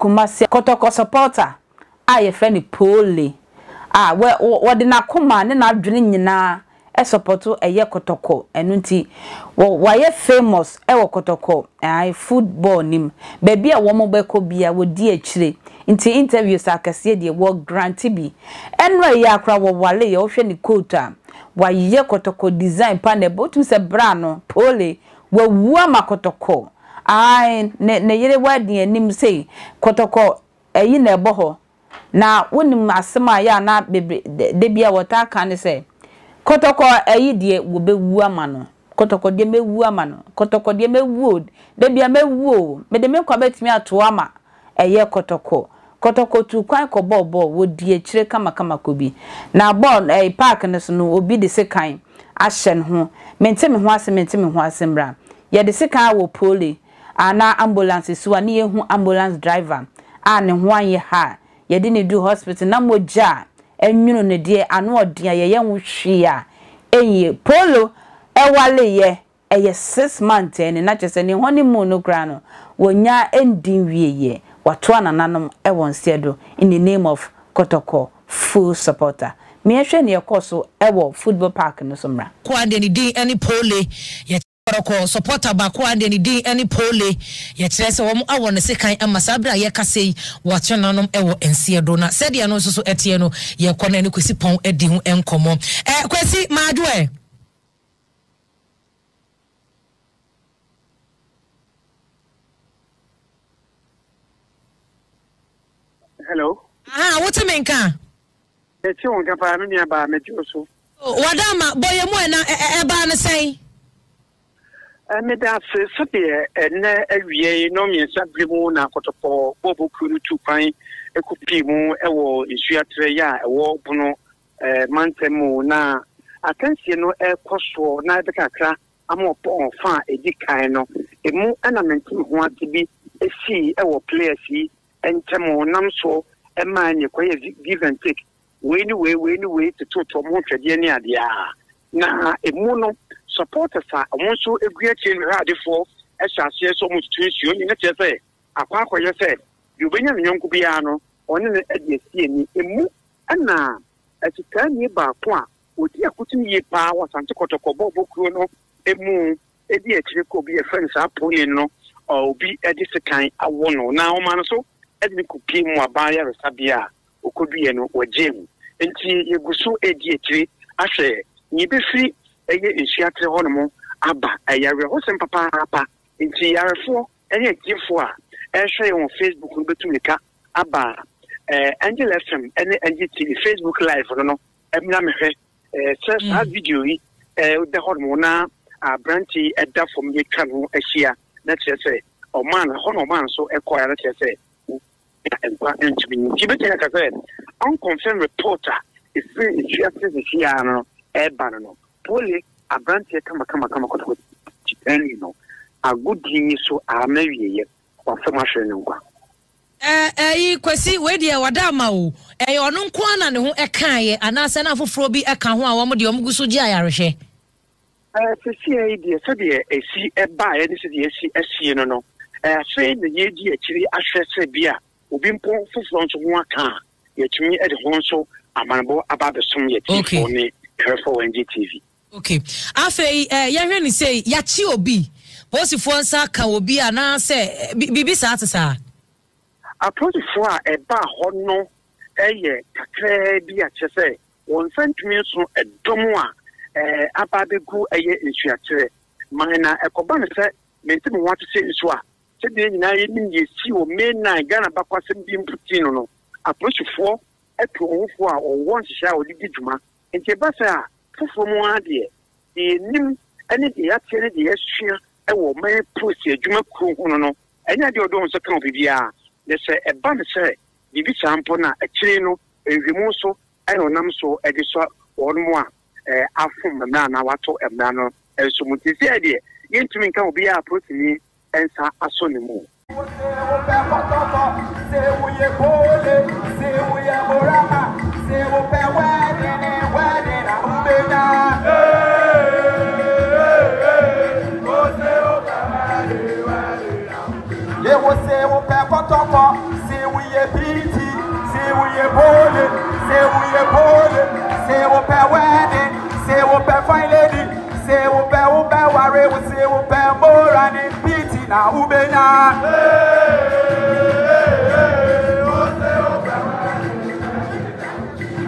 Kumasi Kotoko supporter a ye friend Pole what the nakuma ne na adwene nyina e supporto eye Kotoko enu nti wo ye famous e wo Kotoko football nim baby a wo mo beko bia wo di akire nti interviews akase de wo grant bi enra ye akra wo wale ye wo hwe ni quota wa ye Kotoko design panel botum se bra no Pole wo wu ama Kotoko ne yere wadi anim sei Kotoko eyi na ebo ho na wonim asema ya na bebe de bia wota kan se Kotoko eyi de wo bewu ama no Kotoko de mewu ama no Kotoko de mewu de bia mewu me de me kwa betimi ato ama eye Kotoko tu kwan ko bobo wo die kire kama kobi na ball park ne so no obi de sekan ahye ne ho mentemi ho ase bra ye de sekan wo Pole ana ambulance so ani ehu ambulance driver ne ho anye ha ye de ne du hospital na moja enwunu ne de ano odea ye hu hwe a enye Polo ewale ye eye 6 months ene na chese ne honeymoon no kra no wonya endin wieye wato anananom ewon siedo in the name of Kotoko full supporter me ehwe ne yekoso ewo football park no somra kwa de ni din any Pole ye Kotoko supporter ba kwa de ni din any Pole ye kire se wo awo ne sekan amasabra ye kasei wato nanom ewo ensiedo na said ye no so etie no ye kona ne kwesi pon edi hu enkomo kwesi maadwe. Hello. What you mean, ka? It's your company nearby, Mejoso. Wadama, boy, you want to say? I made that Sapia and every no means a Brimona, Kotoko, Bobo Kuru to find a Kupimo, a war in Suatreya, a war Bono, Mantemo, na. I can't see no air costo, neither Cacra, a more pon fan, a dicano, a more element who want to be a sea, a war player sea. And Tamo Namso, a man you give and take. Way to total Montreal. Now, a mono supporters are also a great in radio for as I say so much to you in the say. A park where you said, you bring a young Cubiano on an edge, a move, and now, as you turn me back, would you put me a power and to Kotoko Bobo Chrono, a moon, a dear could be a friend, Sapolino, or be a discount. I won't now, man. So. Edni kupi mu abaya resabia okobi eno wagem enti yeguso edietri ahwe ni befi eye enhiatre honomo aba ayare ho sem papa enti yarefo eye tifo a ehwe on Facebook no betumika aba Angel FM ene NGTV Facebook live no emna mehwe sa video yi de honomo na branchi edda from ye kanu ehia na chese o man hono man so ekoya na chese unconfirmed reporter is saying the Shiano, Ebano, Pole, a branch, come, and you know, a good genius, so I marry or so much. Kwesi wedi wadama onu kwana ne ho ekaye anase na foforo bi eka ho a wo mo de omguso gi ayarehwe see idea so de esi eba e de esi no no say the ye di akiri ahwese bia obi mpon foforo nso ho aka ye tumi e de ho nso amanbo aba be som ye tifo ne careful NGTV. Okay, afei yehwe ni say ya chi obi posifo nsa ka obi ana se bibi sa atesa approach for a bar hono kakra bi a chese won santumi so edomo a ababegu eye nsuatere mana ekoba ne se mentimi want to say nso a se de nyina ye nim ye si o me na Ghana bakwasem bi mputino no approach for eto onfo a won hihia o didi djuma enti ba se a fofo mu ade e nim ene de ya tere de yesua e wo me post adwuma kru hono no enya de odon so kan bibia they say a band say bibi sample na akire no ehwemu so e no nam so e de so won mo a afum na na wato emna no so mutisi e de yentumi nka obi a protini ensa aso ne mu Você o pé piti, se we bole, se we pe wedding, se we pe fine lady, se we pe ware, se we pe more and piti na ubena.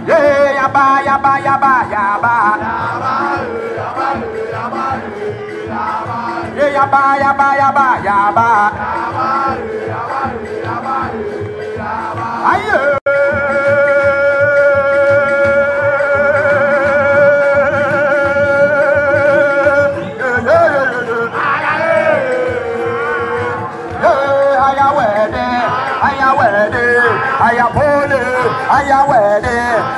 Yeah, yaba. Yeah, yaba. Aye.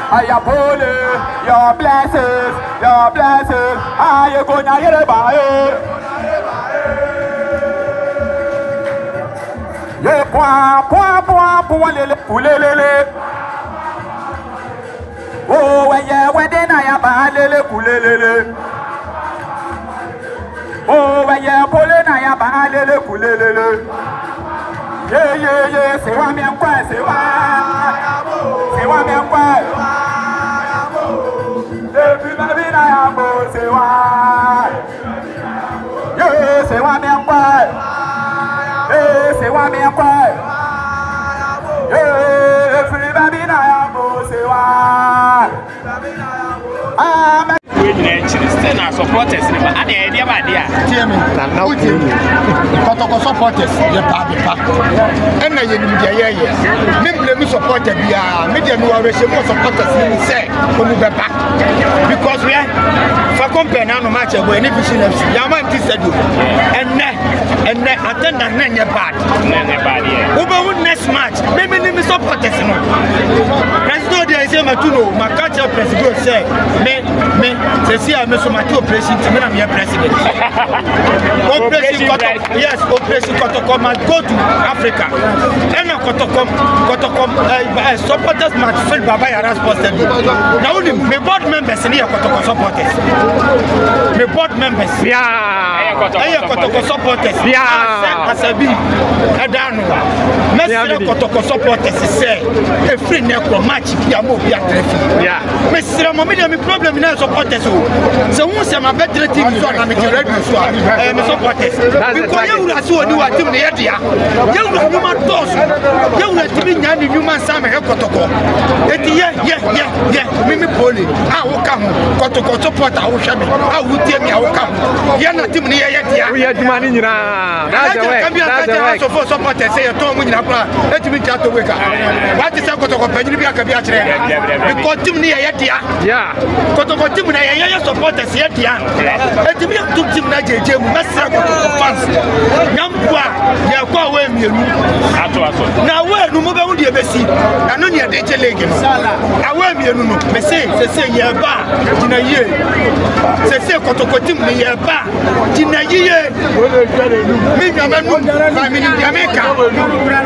Ayapole, your blessings, are you gonna hear about it? Ye point, lele. Oh, when you wedding, ayaba kulele. Oh, when you pulling, ayaba kulele. Yeah, c'est moi bien quoi, c'est moi bien quoi. Depuis ma vie, c'est moi. Yeah, c'est moi bien quoi. C'est moi bien quoi. Yeah, depuis ma vie, c'est moi. Still supporters, but I didn't have idea. Kotoko supporters, ye pa. And I me supporter bia, me dey no more supporters ni say, because we for compare now no match go any vision FC. Ya man ti said and attendance na bad. Yeah. Oba next match, maybe me supporters no. President dey say matuno, my catch president say, me say see me so my operation to me na me president. Operation Kotoko must go to Africa. And Kotoko supporters must fill Baba Yara's posted. Now only my board members in here Kotoko supporters. My board members. Kotoko supporters. Asabi. Adano. Messi Kotoko supporters say a free neko match piamo pia traffic. Yeah. Messi mo me problem na supporters o. So who say my better team so na me ready so. Me supporters. Because you are so do what team na dia. You are no man toss. You are team nya ni human sam he Kotoko. Eti me poli. Ah wo ka ho. Kotoko supporter wo hwe me. Ah wo tie me ah wo ka ho. Ya na team na ye dia. We aduma ni nyina. That's the way. So for supporters say to mu nyina kra. Eti me tia to weka. What is Kotoko panyini bi aka bi a kire. Because team na ye dia. Yeah. Kotoko team na ye supporters ye dia. Eti me to team na jeje mu mesra Kotoko fans. Nyambua ye kwa we mienu. Ato. Na we no mo be hu de besi. Na no ne de je league no. Awe mienu no. Me say ye ba. Tina ye. Se Kotoko team ne ye ba. Tina ye. Me nyamanu family Jamaica.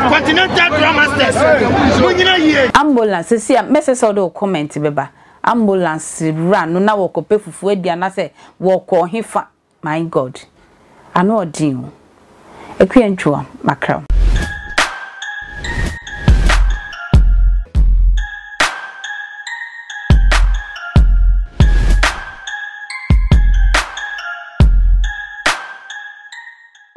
Continental Drama Stars. Munyina ye. Ambulance see message all the comment beba. Ambulance run no na wokope fufu adia na se woko hefa. My God. I know a deal. A queen makram.